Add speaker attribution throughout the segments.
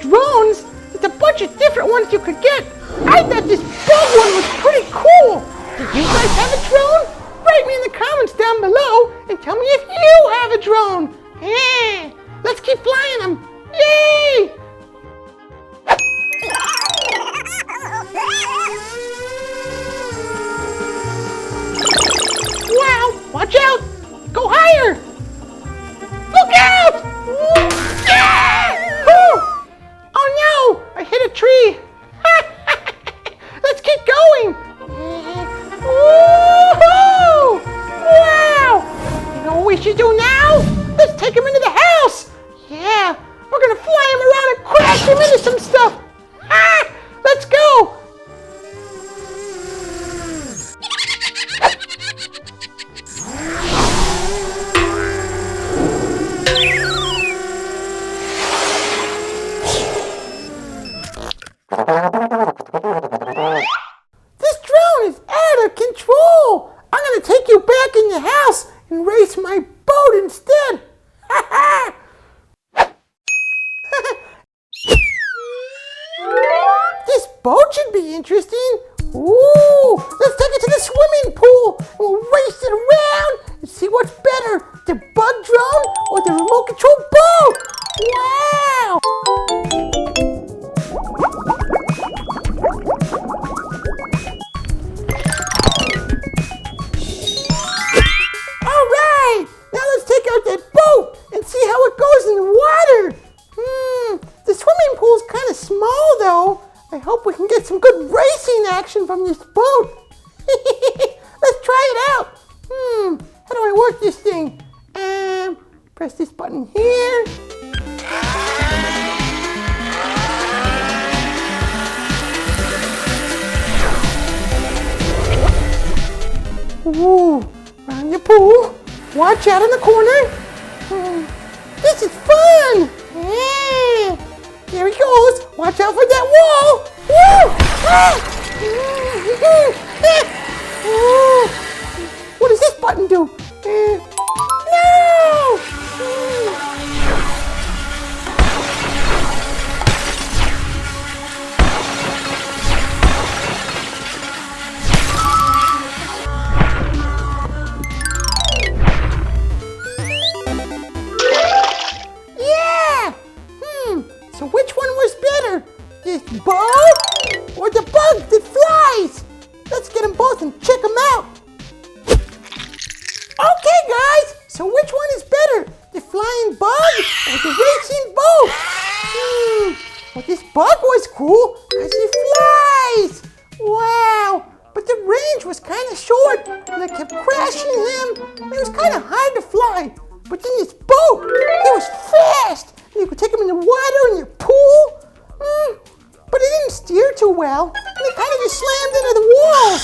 Speaker 1: drones. There's a bunch of different ones you could get. I thought this bug one was pretty cool. Did you guys have a drone? Write me in the comments down below and tell me if you have a drone. Yeah, let's keep flying them. Yay! Wow, watch out! Go higher! Look out! Yeah! Oh no, I hit a tree. Let's keep going. Woo-hoo! Wow! You know what we should do now? Let's take him into the house. Yeah, we're gonna fly him around and crash him into some stuff. Let's go. This drone is out of control. I'm gonna take you back in your house and race my boat instead. This boat should be interesting. Ooh, let's take it to the swimming pool. We'll race it around and see what's better, the bug drone or the remote control boat. Wow! All right, now let's take out that boat and see how it goes in the water. The swimming pool's kind of small though. I hope we can get some good racing action from this boat. Let's try it out. How do I work this thing? Press this button here. Ooh, around your pool. Watch out in the corner. This is fun. Yeah. Here he goes. Watch out for that wall. Woo! What does this button do? No! Yeah! So which one was better? This bug or the bug that flies? Let's get them both and check them out. Okay guys, so which one is better? The flying bug or the racing boat? Well, this bug was cool because he flies. Wow, but the range was kind of short and I kept crashing him. It was kind of hard to fly. But then this boat, it was fast. And you could take him in the water in your pool. But it didn't steer too well. And it kind of just slammed into the walls.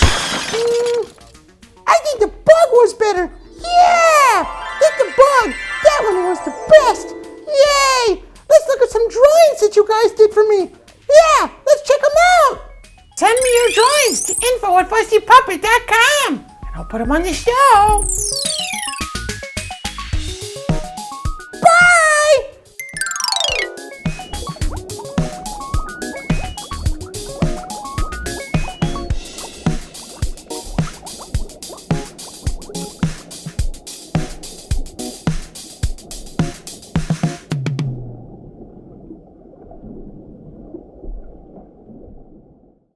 Speaker 1: I think the bug was better. Yeah! Get the bug. That one was the best. Yay! Let's look at some drawings that you guys did for me. Yeah, let's check them out. Send me your drawings to info@fuzzypuppet.com and I'll put them on the show.